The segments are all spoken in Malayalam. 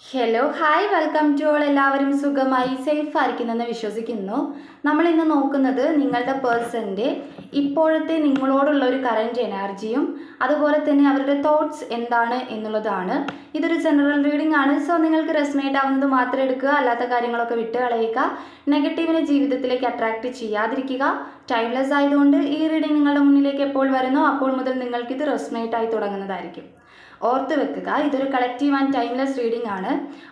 Hello hi welcome to all. എല്ലാവരും സുഖമായി സേഫ് ആയിരിക്കുന്നെന്ന് വിശ്വസിക്കുന്നു. നമ്മൾ ഇന്ന് നോക്കുന്നത് നിങ്ങളുടെ പേഴ്സൻ്റെ ഇപ്പോഴത്തെ നിങ്ങളോടുള്ള ഒരു കറൻറ്റ് എനർജിയും അതുപോലെ തന്നെ അവരുടെ തോട്ട്സ് എന്താണ് എന്നുള്ളതാണ്. ഇതൊരു ജനറൽ റീഡിംഗ് ആണ്. സോ നിങ്ങൾക്ക് റെസനേറ്റ് ആവുന്നത് മാത്രം എടുക്കുക, അല്ലാത്ത കാര്യങ്ങളൊക്കെ വിട്ട് കളയുക. നെഗറ്റീവിനെ ജീവിതത്തിലേക്ക് അട്രാക്റ്റ് ചെയ്യാതിരിക്കുക. ടൈംലെസ് ആയതുകൊണ്ട് ഈ റീഡിംഗ് നിങ്ങളുടെ മുന്നിലേക്ക് എപ്പോൾ വരുന്നോ അപ്പോൾ മുതൽ നിങ്ങൾക്കിത് റെസനേറ്റ് ആയി തുടങ്ങുന്നതായിരിക്കും. ഓർത്ത് വെക്കുക, ഇതൊരു കളക്റ്റീവ് ആൻഡ് ടൈംലെസ് റീഡിംഗ് ആണ്.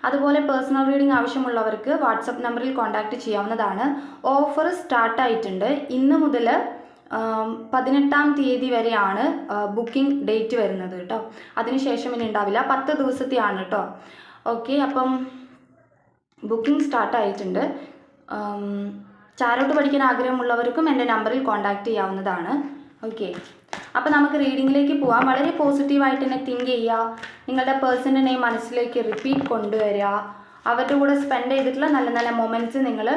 അതുപോലെ പേഴ്സണൽ റീഡിംഗ് ആവശ്യമുള്ളവർക്ക് വാട്സപ്പ് നമ്പറിൽ കോൺടാക്റ്റ് ചെയ്യാവുന്നതാണ്. ഓഫർ സ്റ്റാർട്ടായിട്ടുണ്ട്. ഇന്ന് മുതൽ 18-ാം തീയതി വരെയാണ് ബുക്കിംഗ് ഡേറ്റ് വരുന്നത് കേട്ടോ. അതിനുശേഷം ഇനി ഉണ്ടാവില്ല. 10 ദിവസത്തെയാണ് കേട്ടോ. ഓക്കെ, അപ്പം ബുക്കിംഗ് സ്റ്റാർട്ടായിട്ടുണ്ട്. ചാരോട്ട് പഠിക്കാൻ ആഗ്രഹമുള്ളവർക്കും എൻ്റെ നമ്പറിൽ കോൺടാക്റ്റ് ചെയ്യാവുന്നതാണ്. ഓക്കെ, അപ്പോൾ നമുക്ക് റീഡിങ്ങിലേക്ക് പോവാം. വളരെ പോസിറ്റീവായിട്ട് തന്നെ തിങ്ക് ചെയ്യുക. നിങ്ങളുടെ പേഴ്സൻ്റെ നെയിം മനസ്സിലേക്ക് റിപ്പീറ്റ് കൊണ്ടുവരിക. അവരുടെ കൂടെ സ്പെൻഡ് ചെയ്തിട്ടുള്ള നല്ല നല്ല മൊമെൻറ്റ്സ് നിങ്ങൾ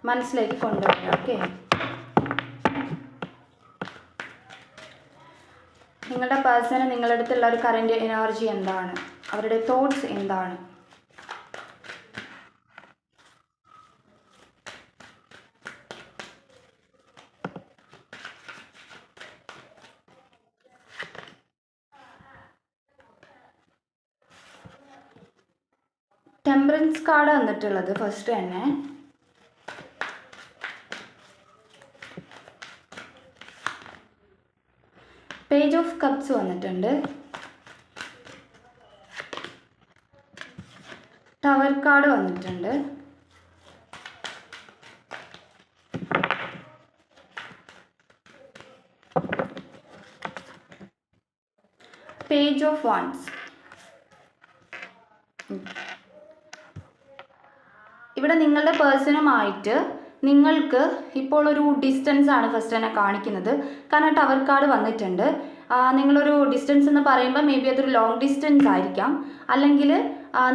മനസ്സിലേക്ക് കൊണ്ടുവരിക. ഓക്കെ, നിങ്ങളുടെ പേഴ്സണ് നിങ്ങളുടെ അടുത്തുള്ള ഒരു കറൻറ്റ് എനർജി എന്താണ്, അവരുടെ തോട്ട്സ് എന്താണ്? ടെമ്പറൻസ് കാർഡ് വന്നിട്ടുള്ളത് ഫസ്റ്റ് തന്നെ. പേജ് ഓഫ് കപ്സ് വന്നിട്ടുണ്ട്. ടവർ കാർഡ് വന്നിട്ടുണ്ട്. Page of wands. ഇവിടെ നിങ്ങളുടെ പേഴ്സണുമായിട്ട് നിങ്ങൾക്ക് ഇപ്പോൾ ഒരു ഡിസ്റ്റൻസ് ആണ് ഫസ്റ്റ് തന്നെ കാണിക്കുന്നത്. കാരണം ടവർ കാർഡ് വന്നിട്ടുണ്ട്. നിങ്ങളൊരു ഡിസ്റ്റൻസ് എന്ന് പറയുമ്പോൾ മേ ബി അതൊരു ലോങ് ഡിസ്റ്റൻസ് ആയിരിക്കാം, അല്ലെങ്കിൽ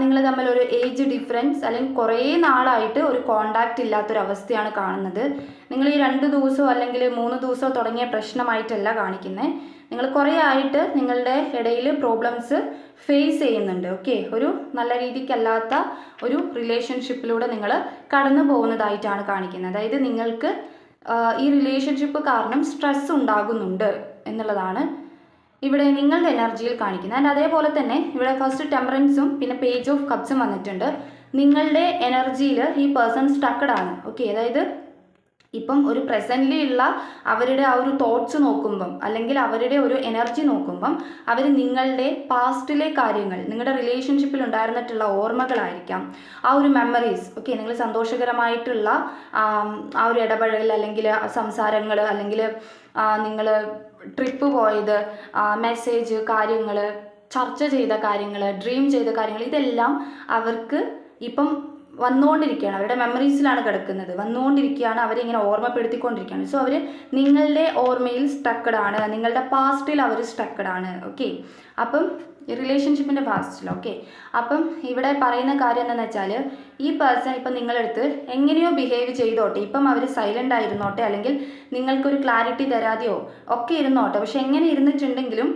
നിങ്ങൾ തമ്മിലൊരു ഏജ് ഡിഫറൻസ്, അല്ലെങ്കിൽ കുറേ നാളായിട്ട് ഒരു കോണ്ടാക്റ്റ് ഇല്ലാത്തൊരവസ്ഥയാണ് കാണുന്നത്. നിങ്ങൾ ഈ 2 ദിവസമോ അല്ലെങ്കിൽ 3 ദിവസമോ തുടങ്ങിയ പ്രശ്നമായിട്ടല്ല കാണിക്കുന്നത്. നിങ്ങൾ കുറേ ആയിട്ട് നിങ്ങളുടെ ഇടയിൽ പ്രോബ്ലംസ് ഫേസ് ചെയ്യുന്നുണ്ട്. ഓക്കെ, ഒരു നല്ല രീതിക്കല്ലാത്ത ഒരു റിലേഷൻഷിപ്പിലൂടെ നിങ്ങൾ കടന്നു പോകുന്നതായിട്ടാണ് കാണിക്കുന്നത്. അതായത് നിങ്ങൾക്ക് ഈ റിലേഷൻഷിപ്പ് കാരണം സ്ട്രെസ് ഉണ്ടാകുന്നുണ്ട് എന്നുള്ളതാണ് ഇവിടെ നിങ്ങളുടെ എനർജിയിൽ കാണിക്കുന്നത്. ആൻഡ് അതേപോലെ തന്നെ ഇവിടെ ഫസ്റ്റ് ടെമ്പറൻസും പിന്നെ പേജ് ഓഫ് കപ്സും വന്നിട്ടുണ്ട്. നിങ്ങളുടെ എനർജിയിൽ ഈ പേഴ്സൺ സ്റ്റക്കഡ് ആണ്. ഓക്കെ, അതായത് ഇപ്പം ഒരു പ്രസൻ്റ്ലി ഉള്ള അവരുടെ ആ ഒരു തോട്ട്സ് നോക്കുമ്പം, അല്ലെങ്കിൽ അവരുടെ ഒരു എനർജി നോക്കുമ്പം, അവർ നിങ്ങളുടെ പാസ്റ്റിലെ കാര്യങ്ങൾ, നിങ്ങളുടെ റിലേഷൻഷിപ്പിൽ ഉണ്ടായിരുന്നിട്ടുള്ള ഓർമ്മകളായിരിക്കാം, ആ ഒരു മെമ്മറീസ്. ഓക്കെ, നിങ്ങൾ സന്തോഷകരമായിട്ടുള്ള ആ ഒരു ഇടപഴകൽ, അല്ലെങ്കിൽ സംസാരങ്ങൾ, അല്ലെങ്കിൽ നിങ്ങൾ ട്രിപ്പ് പോയത്, മെസ്സേജ് കാര്യങ്ങൾ, ചർച്ച ചെയ്ത കാര്യങ്ങൾ, ഡ്രീം ചെയ്ത കാര്യങ്ങൾ, ഇതെല്ലാം അവർക്ക് ഇപ്പം വന്നുകൊണ്ടിരിക്കുകയാണ്. അവരുടെ മെമ്മറീസിലാണ് കിടക്കുന്നത്, വന്നുകൊണ്ടിരിക്കുകയാണ്, അവരിങ്ങനെ ഓർമ്മപ്പെടുത്തിക്കൊണ്ടിരിക്കുകയാണ്. സോ അവർ നിങ്ങളുടെ ഓർമ്മയിൽ സ്റ്റക്കഡാണ്, നിങ്ങളുടെ പാസ്റ്റിൽ അവർ സ്റ്റക്കഡാണ്. ഓക്കെ, അപ്പം റിലേഷൻഷിപ്പിൻ്റെ പാസ്റ്റിൽ. ഓക്കെ, അപ്പം ഇവിടെ പറയുന്ന കാര്യം എന്താണെന്ന് വെച്ചാൽ, ഈ പേഴ്സൺ ഇപ്പം നിങ്ങളടുത്ത് എങ്ങനെയോ ബിഹേവ് ചെയ്തോട്ടെ, ഇപ്പം അവർ സൈലൻ്റ് ആയിരുന്നോട്ടെ, അല്ലെങ്കിൽ നിങ്ങൾക്കൊരു ക്ലാരിറ്റി തരാതെയോ ഒക്കെ ഇരുന്നോട്ടെ, പക്ഷെ എങ്ങനെ ഇരുന്നിട്ടുണ്ടെങ്കിലും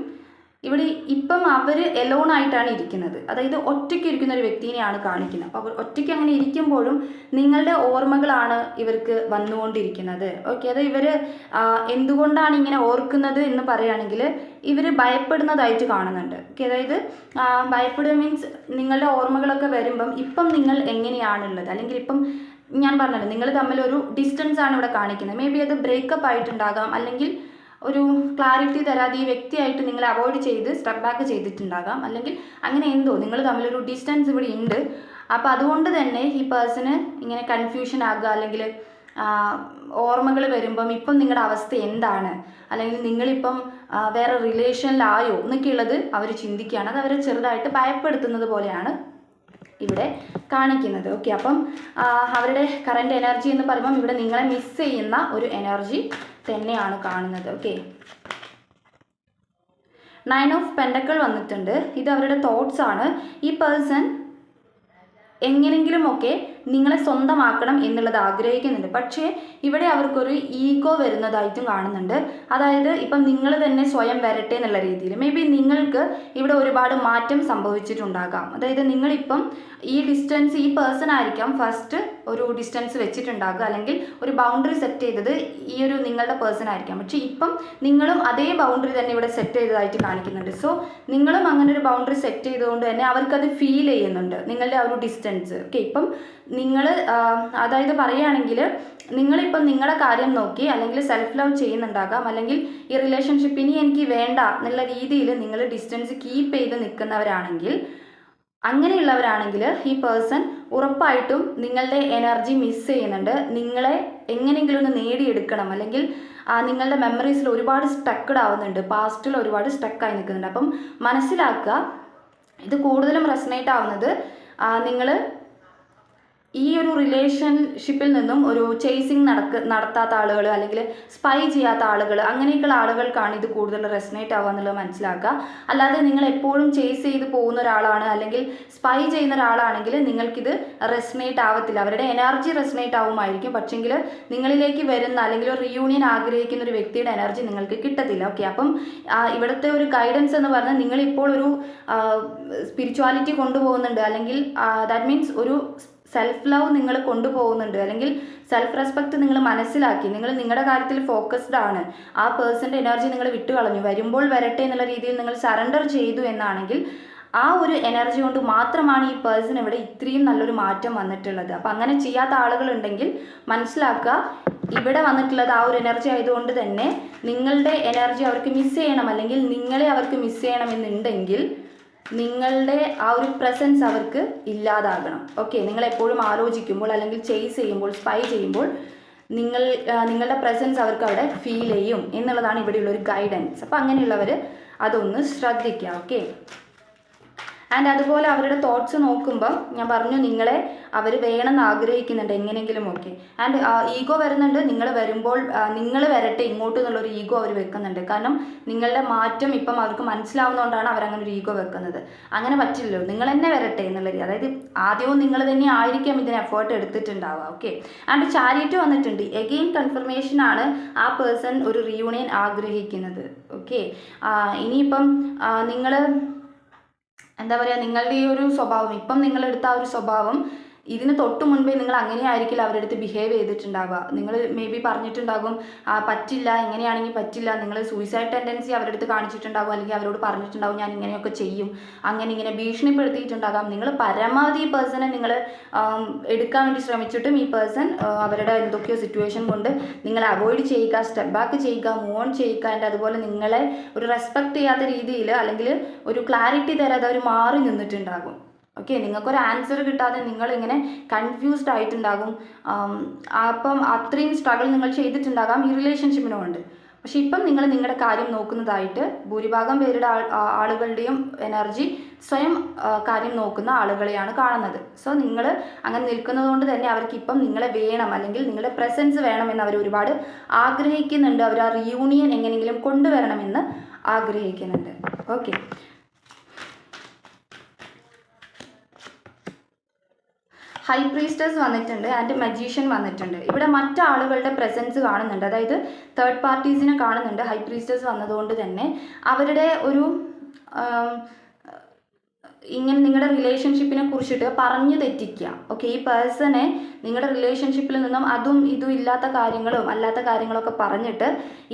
ഇവിടെ ഇപ്പം അവർ എലോൺ ആയിട്ടാണ് ഇരിക്കുന്നത്. അതായത് ഒറ്റയ്ക്ക് ഇരിക്കുന്ന ഒരു വ്യക്തിനെയാണ് കാണിക്കുന്നത്. അപ്പോൾ ഒറ്റയ്ക്ക് അങ്ങനെ ഇരിക്കുമ്പോഴും നിങ്ങളുടെ ഓർമ്മകളാണ് ഇവർക്ക് വന്നുകൊണ്ടിരിക്കുന്നത്. ഓക്കെ, അത് ഇവർ എന്തുകൊണ്ടാണ് ഇങ്ങനെ ഓർക്കുന്നത് എന്ന് പറയുകയാണെങ്കിൽ, ഇവർ ഭയപ്പെടുന്നതായിട്ട് കാണുന്നുണ്ട്. ഓക്കെ, അതായത് ഭയപ്പെടുക മീൻസ് നിങ്ങളുടെ ഓർമ്മകളൊക്കെ വരുമ്പം ഇപ്പം നിങ്ങൾ എങ്ങനെയാണുള്ളത്, അല്ലെങ്കിൽ ഇപ്പം ഞാൻ പറഞ്ഞല്ലോ നിങ്ങൾ തമ്മിലൊരു ഡിസ്റ്റൻസ് ആണ് ഇവിടെ കാണിക്കുന്നത്. മേ ബി അത് ബ്രേക്കപ്പ് ആയിട്ടുണ്ടാകാം, അല്ലെങ്കിൽ ഒരു ക്ലാരിറ്റി തരാതെ ഈ വ്യക്തിയായിട്ട് നിങ്ങൾ അവോയ്ഡ് ചെയ്ത് സ്റ്റെപ്പ് ബാക്ക് ചെയ്തിട്ടുണ്ടാകാം, അല്ലെങ്കിൽ അങ്ങനെ എന്തോ നിങ്ങൾ തമ്മിലൊരു ഡിസ്റ്റൻസ് ഇവിടെ ഉണ്ട്. അപ്പോൾ അതുകൊണ്ട് തന്നെ ഈ പേഴ്സണ് ഇങ്ങനെ കൺഫ്യൂഷൻ ആകുക, അല്ലെങ്കിൽ ഓർമ്മകൾ വരുമ്പം ഇപ്പം നിങ്ങളുടെ അവസ്ഥ എന്താണ്, അല്ലെങ്കിൽ നിങ്ങളിപ്പം വേറെ റിലേഷനിലായോ എന്നൊക്കെയുള്ളത് അവർ ചിന്തിക്കുകയാണ്. അത് അവരെ ചെറുതായിട്ട് ഭയപ്പെടുത്തുന്നത് പോലെയാണ് ഇവിടെ കാണിക്കുന്നത്. ഓക്കെ, അപ്പം അവരുടെ കറൻറ്റ് എനർജി എന്ന് പറയുമ്പം ഇവിടെ നിങ്ങളെ മിസ് ചെയ്യുന്ന ഒരു എനർജി തന്നെയാണ് കാണുന്നത്. ഓക്കെ, 9 ഓഫ് പെൻഡക്കിൾ വന്നിട്ടുണ്ട്. ഇത് അവരുടെ തോട്ട്സ് ആണ്. ഈ പേഴ്സൺ എങ്ങനെങ്കിലുമൊക്കെ നിങ്ങളെ സ്വന്തമാക്കണം എന്നുള്ളത് ആഗ്രഹിക്കുന്നുണ്ട്. പക്ഷേ ഇവിടെ അവർക്കൊരു ഈഗോ വരുന്നതായിട്ടും കാണുന്നുണ്ട്. അതായത് ഇപ്പം നിങ്ങൾ തന്നെ സ്വയം വരട്ടെ എന്നുള്ള രീതിയിൽ മേ ബി നിങ്ങൾക്ക് ഇവിടെ ഒരുപാട് മാറ്റം സംഭവിച്ചിട്ടുണ്ടാകാം. അതായത് നിങ്ങളിപ്പം ഈ ഡിസ്റ്റൻസ് ഈ പേഴ്സൺ ആയിരിക്കാം ഫസ്റ്റ് ഒരു ഡിസ്റ്റൻസ് വെച്ചിട്ടുണ്ടാകുക, അല്ലെങ്കിൽ ഒരു ബൗണ്ടറി സെറ്റ് ചെയ്തത് ഈ ഒരു നിങ്ങളുടെ പേഴ്സൺ ആയിരിക്കാം. പക്ഷേ ഇപ്പം നിങ്ങളും അതേ ബൗണ്ടറി തന്നെ ഇവിടെ സെറ്റ് ചെയ്തതായിട്ട് കാണിക്കുന്നുണ്ട്. സോ നിങ്ങളും അങ്ങനെ ഒരു ബൗണ്ടറി സെറ്റ് ചെയ്തുകൊണ്ട് തന്നെ അവർക്കത് ഫീൽ ചെയ്യുന്നുണ്ട്, നിങ്ങളുടെ ആ ഒരു ഡിസ്റ്റൻസ്. ഓക്കെ, ഇപ്പം നിങ്ങൾ അതായത് പറയുകയാണെങ്കിൽ നിങ്ങളിപ്പം നിങ്ങളുടെ കാര്യം നോക്കി അല്ലെങ്കിൽ സെൽഫ് ലവ് ചെയ്യുന്നുണ്ടാകാം, അല്ലെങ്കിൽ ഈ റിലേഷൻഷിപ്പ് ഇനി എനിക്ക് വേണ്ട എന്നുള്ള രീതിയിൽ നിങ്ങൾ ഡിസ്റ്റൻസ് കീപ്പ് ചെയ്ത് നിൽക്കുന്നവരാണെങ്കിൽ, അങ്ങനെയുള്ളവരാണെങ്കിൽ ഈ പേഴ്സൺ ഉറപ്പായിട്ടും നിങ്ങളുടെ എനർജി മിസ് ചെയ്യുന്നുണ്ട്. നിങ്ങളെ എങ്ങനെയെങ്കിലും ഒന്ന് നേടിയെടുക്കണം, അല്ലെങ്കിൽ നിങ്ങളുടെ മെമ്മറീസിൽ ഒരുപാട് സ്റ്റക്കഡ് ആവുന്നുണ്ട്, പാസ്റ്റിൽ ഒരുപാട് സ്റ്റക്കായി നിൽക്കുന്നുണ്ട്. അപ്പം മനസ്സിലാക്കുക, ഇത് കൂടുതലും റെസനേറ്റ് ആവുന്നത് നിങ്ങൾ ഈ ഒരു റിലേഷൻഷിപ്പിൽ നിന്നും ഒരു ചേസിങ് നടത്താത്ത ആളുകൾ, അല്ലെങ്കിൽ സ്പൈ ചെയ്യാത്ത ആളുകൾ, അങ്ങനെയൊക്കെയുള്ള ആളുകൾക്കാണ് ഇത് കൂടുതൽ റെസനേറ്റ് ആവുക എന്നുള്ളത് മനസ്സിലാക്കുക. അല്ലാതെ നിങ്ങൾ എപ്പോഴും ചേസ് ചെയ്ത് പോകുന്ന ഒരാളാണ് അല്ലെങ്കിൽ സ്പൈ ചെയ്യുന്ന ഒരാളാണെങ്കിൽ നിങ്ങൾക്കിത് റെസനേറ്റ് ആവത്തില്ല. അവരുടെ എനർജി റെസനേറ്റ് ആവുമായിരിക്കും, പക്ഷെങ്കിൽ നിങ്ങളിലേക്ക് വരുന്ന അല്ലെങ്കിൽ ഒരു റിയൂണിയൻ ആഗ്രഹിക്കുന്ന ഒരു വ്യക്തിയുടെ എനർജി നിങ്ങൾക്ക് കിട്ടത്തില്ല. ഓക്കെ, അപ്പം ഇവിടുത്തെ ഒരു ഗൈഡൻസ് എന്ന് പറഞ്ഞാൽ നിങ്ങളിപ്പോൾ ഒരു സ്പിരിച്വാലിറ്റി കൊണ്ടുപോകുന്നുണ്ട്, അല്ലെങ്കിൽ ദാറ്റ് മീൻസ് ഒരു സെൽഫ് ലവ് നിങ്ങൾ കൊണ്ടുപോകുന്നുണ്ട്, അല്ലെങ്കിൽ സെൽഫ് റെസ്പെക്റ്റ് നിങ്ങൾ മനസ്സിലാക്കി, നിങ്ങൾ നിങ്ങളുടെ കാര്യത്തിൽ ഫോക്കസ്ഡ് ആണ്, ആ പേഴ്സൻ്റെ എനർജി നിങ്ങൾ വിട്ടുകളഞ്ഞു, വരുമ്പോൾ വരട്ടെ എന്നുള്ള രീതിയിൽ നിങ്ങൾ സറണ്ടർ ചെയ്തു എന്നാണെങ്കിൽ ആ ഒരു എനർജി കൊണ്ട് മാത്രമാണ് ഈ പേഴ്സൺ ഇവിടെ ഇത്രയും നല്ലൊരു മാറ്റം വന്നിട്ടുള്ളത്. അപ്പം അങ്ങനെ ചെയ്യാത്ത ആളുകളുണ്ടെങ്കിൽ മനസ്സിലാക്കുക, ഇവിടെ വന്നിട്ടുള്ളത് ആ ഒരു എനർജി ആയതുകൊണ്ട് തന്നെ നിങ്ങളുടെ എനർജി അവർക്ക് മിസ് ചെയ്യണം, അല്ലെങ്കിൽ നിങ്ങളെ അവർക്ക് മിസ് ചെയ്യണമെന്നുണ്ടെങ്കിൽ നിങ്ങളുടെ ആ ഒരു പ്രസൻസ് അവർക്ക് ഇല്ലാതാകണം. ഓക്കെ, നിങ്ങൾ എപ്പോഴും ആലോചിക്കുമ്പോൾ അല്ലെങ്കിൽ ചേസ് ചെയ്യുമ്പോൾ സ്പൈ ചെയ്യുമ്പോൾ നിങ്ങളുടെ പ്രസൻസ് അവർക്ക് അവിടെ ഫീൽ ചെയ്യും എന്നുള്ളതാണ് ഇവിടെയുള്ളൊരു ഗൈഡൻസ്. അപ്പം അങ്ങനെയുള്ളവർ അതൊന്ന് ശ്രദ്ധിക്കുക. ഓക്കെ, ആൻഡ് അതുപോലെ അവരുടെ തോട്ട്സ് നോക്കുമ്പോൾ ഞാൻ പറഞ്ഞു നിങ്ങളെ അവർ വേണമെന്ന് ആഗ്രഹിക്കുന്നുണ്ട് എങ്ങനെയെങ്കിലും. ഓക്കെ, ആൻഡ് ഈഗോ വരുന്നുണ്ട്, നിങ്ങൾ വരുമ്പോൾ നിങ്ങൾ വരട്ടെ ഇങ്ങോട്ട് എന്നുള്ളൊരു ഈഗോ അവർ വെക്കുന്നുണ്ട്. കാരണം നിങ്ങളുടെ മാറ്റം ഇപ്പം അവർക്ക് മനസ്സിലാവുന്നതുകൊണ്ടാണ് അവരങ്ങനെ ഒരു ഈഗോ വെക്കുന്നത്. അങ്ങനെ പറ്റില്ലല്ലോ, നിങ്ങൾ തന്നെ വരട്ടെ എന്നുള്ള രീതി, അതായത് ആദ്യവും നിങ്ങൾ തന്നെ ആയിരിക്കാം ഇതിന് എഫേർട്ട് എടുത്തിട്ടുണ്ടാവുക. ഓക്കെ, ആൻഡ് ചാരിറ്റി വന്നിട്ടുണ്ട്. എഗെയിൻ കൺഫർമേഷനാണ് ആ പേഴ്സൺ ഒരു റിയൂണിയൻ ആഗ്രഹിക്കുന്നത്. ഓക്കെ, ഇനിയിപ്പം നിങ്ങൾ എന്താ പറയുക, നിങ്ങളുടെ ഈ ഒരു സ്വഭാവം, ഇപ്പം നിങ്ങളെടുത്ത ആ ഒരു സ്വഭാവം ഇതിന് തൊട്ട് മുൻപേ നിങ്ങൾ അങ്ങനെ ആയിരിക്കില്ല അവരുടെ അടുത്ത് ബിഹേവ് ചെയ്തിട്ടുണ്ടാവുക. നിങ്ങൾ മേ ബി പറഞ്ഞിട്ടുണ്ടാകും പറ്റില്ല, ഇങ്ങനെയാണെങ്കിൽ പറ്റില്ല, നിങ്ങൾ സൂയിസൈഡ് ടെൻഡൻസി അവരുടെ അടുത്ത് കാണിച്ചിട്ടുണ്ടാകും, അല്ലെങ്കിൽ അവരോട് പറഞ്ഞിട്ടുണ്ടാകും ഞാൻ ഇങ്ങനെയൊക്കെ ചെയ്യും, അങ്ങനെ ഇങ്ങനെ ഭീഷണിപ്പെടുത്തിയിട്ടുണ്ടാകാം. നിങ്ങൾ പരമാവധി ഈ പേഴ്സണെ നിങ്ങൾ എടുക്കാൻ വേണ്ടി ശ്രമിച്ചിട്ടും ഈ പേഴ്സൺ അവരുടെ എന്തൊക്കെയോ സിറ്റുവേഷൻ കൊണ്ട് നിങ്ങളെ അവോയ്ഡ് ചെയ്യുക, സ്റ്റെപ്പ് ബാക്ക് ചെയ്യുക, മൂവ് ഓൺ ചെയ്യുക, ആൻഡ് അതുപോലെ നിങ്ങളെ ഒരു റെസ്പെക്റ്റ് ചെയ്യാത്ത രീതിയിൽ അല്ലെങ്കിൽ ഒരു ക്ലാരിറ്റി തരാതെ അവർ മാറി നിന്നിട്ടുണ്ടാകും. ഓക്കെ, നിങ്ങൾക്കൊരു ആൻസർ കിട്ടാതെ നിങ്ങളിങ്ങനെ കൺഫ്യൂസ്ഡ് ആയിട്ടുണ്ടാകും. അപ്പം അത്രയും സ്ട്രഗിൾ നിങ്ങൾ ചെയ്തിട്ടുണ്ടാകാം ഈ റിലേഷൻഷിപ്പിന് കൊണ്ട്. പക്ഷെ ഇപ്പം നിങ്ങൾ നിങ്ങളുടെ കാര്യം നോക്കുന്നതായിട്ട് ഭൂരിഭാഗം പേരുടെ ആളുകളുടെയും എനർജി സ്വയം കാര്യം നോക്കുന്ന ആളുകളെയാണ് കാണുന്നത്. സോ നിങ്ങൾ അങ്ങനെ നിൽക്കുന്നത് കൊണ്ട് തന്നെ അവർക്ക് ഇപ്പം നിങ്ങളെ വേണം, അല്ലെങ്കിൽ നിങ്ങളുടെ പ്രസൻസ് വേണമെന്ന് അവർ ഒരുപാട് ആഗ്രഹിക്കുന്നുണ്ട്. അവർ ആ റിയൂണിയൻ എങ്ങനെയെങ്കിലും കൊണ്ടുവരണമെന്ന് ആഗ്രഹിക്കുന്നുണ്ട്. ഓക്കെ, ഹൈ പ്രീസ്റ്റസ് വന്നിട്ടുണ്ട് ആൻഡ് മജീഷ്യൻ വന്നിട്ടുണ്ട്. ഇവിടെ മറ്റാളുകളുടെ പ്രസൻസ് കാണുന്നുണ്ട്, അതായത് തേർഡ് പാർട്ടീസിനെ കാണുന്നുണ്ട്. ഹൈ പ്രീസ്റ്റസ് വന്നതുകൊണ്ട് തന്നെ അവരുടെ ഒരു ഇങ്ങനെ നിങ്ങളുടെ റിലേഷൻഷിപ്പിനെ കുറിച്ചിട്ട് പറഞ്ഞു തെറ്റിക്കുക. ഓക്കെ, ഈ പേഴ്സണെ നിങ്ങളുടെ റിലേഷൻഷിപ്പിൽ നിന്നും അതും ഇതും ഇല്ലാത്ത കാര്യങ്ങളും അല്ലാത്ത കാര്യങ്ങളൊക്കെ പറഞ്ഞിട്ട്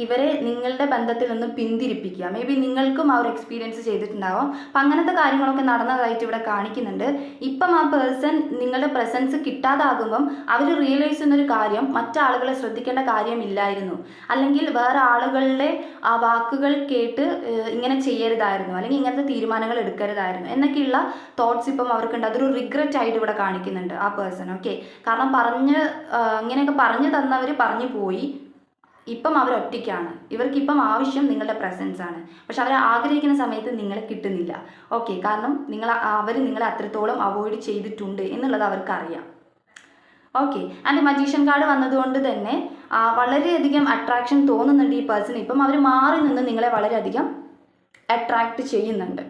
ഇവരെ നിങ്ങളുടെ ബന്ധത്തിൽ നിന്നും പിന്തിരിപ്പിക്കുക. മേ ബി നിങ്ങൾക്കും ആ ഒരു എക്സ്പീരിയൻസ് ചെയ്തിട്ടുണ്ടാവാം. അപ്പം അങ്ങനത്തെ കാര്യങ്ങളൊക്കെ നടന്നതായിട്ട് ഇവിടെ കാണിക്കുന്നുണ്ട്. ഇപ്പം ആ പേഴ്സൺ നിങ്ങളുടെ പ്രസൻസ് കിട്ടാതാകുമ്പം അവർ റിയലൈസ് ചെയ്യുന്നൊരു കാര്യം, മറ്റാളുകളെ ശ്രദ്ധിക്കേണ്ട കാര്യമില്ലായിരുന്നു, അല്ലെങ്കിൽ വേറെ ആളുകളുടെ ആ വാക്കുകൾ കേട്ട് ഇങ്ങനെ ചെയ്യരുതായിരുന്നു, അല്ലെങ്കിൽ ഇങ്ങനത്തെ തീരുമാനങ്ങൾ എടുക്കരുതായിരുന്നു എന്നൊക്കെയുള്ള തോട്ട്സ് ഇപ്പം അവർക്കുണ്ട്. അതൊരു റിഗ്രറ്റ് ആയിട്ട് ഇവിടെ കാണിക്കുന്നുണ്ട് ആ പേഴ്സൺ. ഓക്കെ, കാരണം ഇങ്ങനെയൊക്കെ പറഞ്ഞു തന്നവർ പറഞ്ഞു പോയി, ഇപ്പം അവർ ഒറ്റയ്ക്കാണ്, ഇവർക്കിപ്പം ആവശ്യം നിങ്ങളുടെ പ്രസൻസ് ആണ്. പക്ഷെ അവർ ആഗ്രഹിക്കുന്ന സമയത്ത് നിങ്ങളെ കിട്ടുന്നില്ല. ഓക്കെ, കാരണം അവർ നിങ്ങളെ അത്രത്തോളം അവോയ്ഡ് ചെയ്തിട്ടുണ്ട് എന്നുള്ളത് അവർക്കറിയാം. ഓക്കെ, ആൻഡ് മജീഷ്യൻ കാർഡ് വന്നതുകൊണ്ട് തന്നെ വളരെയധികം അട്രാക്ഷൻ തോന്നുന്നുണ്ട് ഈ പേഴ്സൺ. ഇപ്പം അവർ മാറി നിന്ന് നിങ്ങളെ വളരെയധികം അട്രാക്റ്റ് ചെയ്യുന്നുണ്ട്.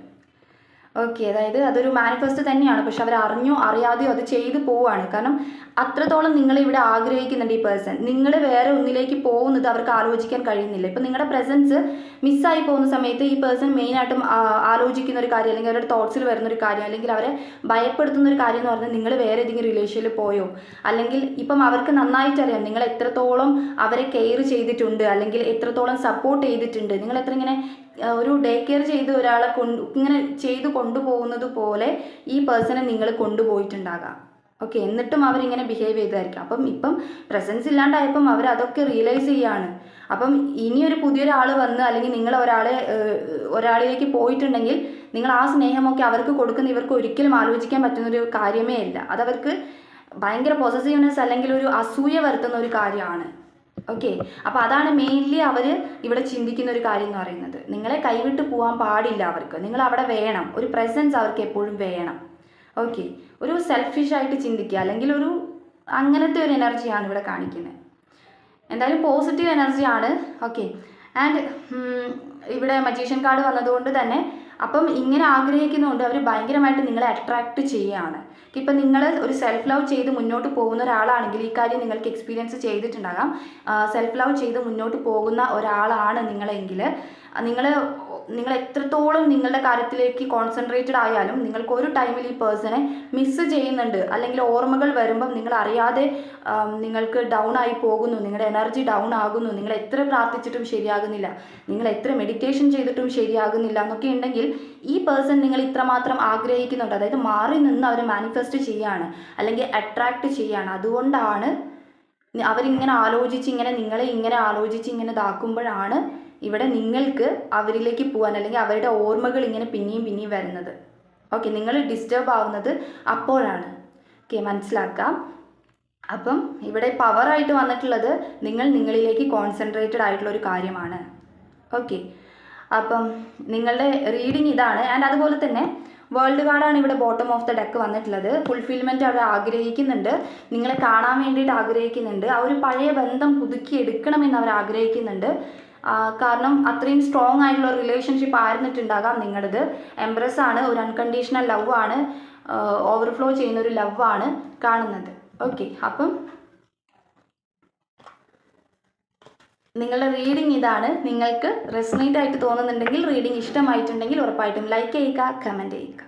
ഓക്കെ, അതായത് അതൊരു മാനിഫെസ്റ്റ് തന്നെയാണ്, പക്ഷെ അവർ അറിഞ്ഞോ അറിയാതെയോ അത് ചെയ്തു പോവുകയാണ്. കാരണം അത്രത്തോളം നിങ്ങളിവിടെ ആഗ്രഹിക്കുന്നുണ്ട് ഈ പേഴ്സൺ. നിങ്ങൾ വേറെ ഒന്നിലേക്ക് പോകുന്നത് അവർക്ക് ആലോചിക്കാൻ കഴിയുന്നില്ല. ഇപ്പം നിങ്ങളുടെ പ്രസൻസ് മിസ്സായി പോകുന്ന സമയത്ത് ഈ പേഴ്സൺ മെയിനായിട്ടും ആലോചിക്കുന്ന ഒരു കാര്യം, അല്ലെങ്കിൽ അവരുടെ തോട്ട്സിൽ വരുന്നൊരു കാര്യം, അല്ലെങ്കിൽ അവരെ ഭയപ്പെടുത്തുന്ന ഒരു കാര്യം എന്ന് പറഞ്ഞാൽ നിങ്ങൾ വേറെ ഏതെങ്കിലും റിലേഷനിൽ പോയോ, അല്ലെങ്കിൽ ഇപ്പം അവർക്ക് നന്നായിട്ടറിയാം നിങ്ങൾ എത്രത്തോളം അവരെ കെയർ ചെയ്തിട്ടുണ്ട്, അല്ലെങ്കിൽ എത്രത്തോളം സപ്പോർട്ട് ചെയ്തിട്ടുണ്ട്. നിങ്ങൾ എത്ര ഇങ്ങനെ ഒരു ഡേ കെയർ ചെയ്ത് ഒരാളെ ഇങ്ങനെ ചെയ്ത് കൊണ്ടുപോകുന്നത് പോലെ ഈ പേഴ്സണെ നിങ്ങൾ കൊണ്ടുപോയിട്ടുണ്ടാകാം. ഓക്കെ, എന്നിട്ടും അവരിങ്ങനെ ബിഹേവ് ചെയ്തായിരിക്കും. അപ്പം ഇപ്പം പ്രസൻസ് ഇല്ലാണ്ടായപ്പം അവർ അതൊക്കെ റിയലൈസ് ചെയ്യാണ്. അപ്പം ഇനിയൊരു പുതിയൊരാൾ വന്ന്, അല്ലെങ്കിൽ നിങ്ങൾ ഒരാളിലേക്ക് പോയിട്ടുണ്ടെങ്കിൽ നിങ്ങൾ ആ സ്നേഹമൊക്കെ അവർക്ക് കൊടുക്കുന്ന ഇവർക്ക് ഒരിക്കലും ആലോചിക്കാൻ പറ്റുന്നൊരു കാര്യമേ അല്ല. അതവർക്ക് ഭയങ്കര പൊസസീവ്നെസ് അല്ലെങ്കിൽ ഒരു അസൂയ വരുത്തുന്ന ഒരു കാര്യമാണ്. ഓക്കെ, അപ്പോൾ അതാണ് മെയിൻലി അവർ ഇവിടെ ചിന്തിക്കുന്ന ഒരു കാര്യം എന്ന് പറയുന്നത്. നിങ്ങളെ കൈവിട്ട് പോകാൻ പാടില്ല അവർക്ക്, നിങ്ങൾ അവിടെ വേണം, ഒരു പ്രസൻസ് അവർക്ക് എപ്പോഴും വേണം. ഓക്കെ, ഒരു സെൽഫിഷായിട്ട് ചിന്തിക്കുക, അല്ലെങ്കിൽ ഒരു അങ്ങനത്തെ ഒരു എനർജിയാണ് ഇവിടെ കാണിക്കുന്നത്. എന്തായാലും പോസിറ്റീവ് എനർജിയാണ്. ഓക്കെ, ആൻഡ് ഇവിടെ മജീഷ്യൻ കാർഡ് വന്നതുകൊണ്ട് തന്നെ അപ്പം ഇങ്ങനെ ആഗ്രഹിക്കുന്നതുകൊണ്ട് അവർ ഭയങ്കരമായിട്ട് നിങ്ങളെ അട്രാക്റ്റ് ചെയ്യുകയാണ്. ഇപ്പം നിങ്ങൾ ഒരു സെൽഫ് ലവ് ചെയ്ത് മുന്നോട്ട് പോകുന്ന ഒരാളാണെങ്കിൽ ഈ കാര്യം നിങ്ങൾക്ക് എക്സ്പീരിയൻസ് ചെയ്തിട്ടുണ്ടാകാം. സെൽഫ് ലവ് ചെയ്ത് മുന്നോട്ട് പോകുന്ന ഒരാളാണ് നിങ്ങളെങ്കിൽ നിങ്ങൾ എത്രത്തോളം നിങ്ങളുടെ കാര്യത്തിലേക്ക് കോൺസെൻട്രേറ്റഡ് ആയാലും നിങ്ങൾക്ക് ഒരു ടൈമിൽ ഈ പേഴ്സണെ മിസ്സ് ചെയ്യുന്നുണ്ട്, അല്ലെങ്കിൽ ഓർമ്മകൾ വരുമ്പം നിങ്ങൾ അറിയാതെ നിങ്ങൾക്ക് ഡൗൺ ആയി പോകുന്നു, നിങ്ങളുടെ എനർജി ഡൗൺ ആകുന്നു, നിങ്ങൾ എത്ര പ്രാർത്ഥിച്ചിട്ടും ശരിയാകുന്നില്ല, നിങ്ങൾ എത്ര മെഡിറ്റേഷൻ ചെയ്തിട്ടും ശരിയാകുന്നില്ല എന്നൊക്കെ ഉണ്ടെങ്കിൽ ഈ പേഴ്സൺ നിങ്ങൾ ഇത്രമാത്രം ആഗ്രഹിക്കുന്നുണ്ട്. അതായത് മാറി നിന്ന് അവർ മാനിഫെസ്റ്റ് ചെയ്യാണ്, അല്ലെങ്കിൽ അട്രാക്റ്റ് ചെയ്യാണ്. അതുകൊണ്ടാണ് അവരിങ്ങനെ നിങ്ങളെ ഇങ്ങനെ ആലോചിച്ച് ഇങ്ങനെ ഇതാക്കുമ്പോഴാണ് ഇവിടെ നിങ്ങൾക്ക് അവരിലേക്ക് പോകാൻ, അല്ലെങ്കിൽ അവരുടെ ഓർമ്മകൾ ഇങ്ങനെ പിന്നെയും വരുന്നത്. ഓക്കെ, നിങ്ങൾ ഡിസ്റ്റർബ് ആവുന്നത് അപ്പോഴാണ്. ഓക്കെ, മനസ്സിലാക്കാം. അപ്പം ഇവിടെ പവറായിട്ട് വന്നിട്ടുള്ളത് നിങ്ങളിലേക്ക് കോൺസെൻട്രേറ്റഡ് ആയിട്ടുള്ള ഒരു കാര്യമാണ്. ഓക്കെ, അപ്പം നിങ്ങളുടെ റീഡിങ് ഇതാണ്. ആൻഡ് അതുപോലെ തന്നെ വേൾഡ് കാർഡാണ് ഇവിടെ ബോട്ടം ഓഫ് ദ ഡെക്ക് വന്നിട്ടുള്ളത്. ഫുൾഫിൽമെൻറ്റ് അവർ ആഗ്രഹിക്കുന്നുണ്ട്, നിങ്ങളെ കാണാൻ വേണ്ടിയിട്ട് ആഗ്രഹിക്കുന്നുണ്ട്, ആ ഒരു പഴയ ബന്ധം പുതുക്കി എടുക്കണമെന്ന് അവർ ആഗ്രഹിക്കുന്നുണ്ട്. കാരണം അത്രയും സ്ട്രോങ് ആയിട്ടുള്ള റിലേഷൻഷിപ്പ് ആയിരുന്നിട്ടുണ്ടാകാം നിങ്ങളുടേത്. എംബ്രസ് ആണ്, ഒരു അൺകണ്ടീഷണൽ ലവ് ആണ്, ഓവർഫ്ലോ ചെയ്യുന്ന ഒരു ലവ് ആണ് കാണുന്നത്. ഓക്കെ, അപ്പം നിങ്ങളുടെ റീഡിങ് ഇതാണ്. നിങ്ങൾക്ക് റെസണേറ്റ് ആയിട്ട് തോന്നുന്നുണ്ടെങ്കിൽ, റീഡിങ് ഇഷ്ടമായിട്ടുണ്ടെങ്കിൽ ഉറപ്പായിട്ടും ലൈക്ക് ചെയ്യുക, കമൻറ്റ് ചെയ്യുക.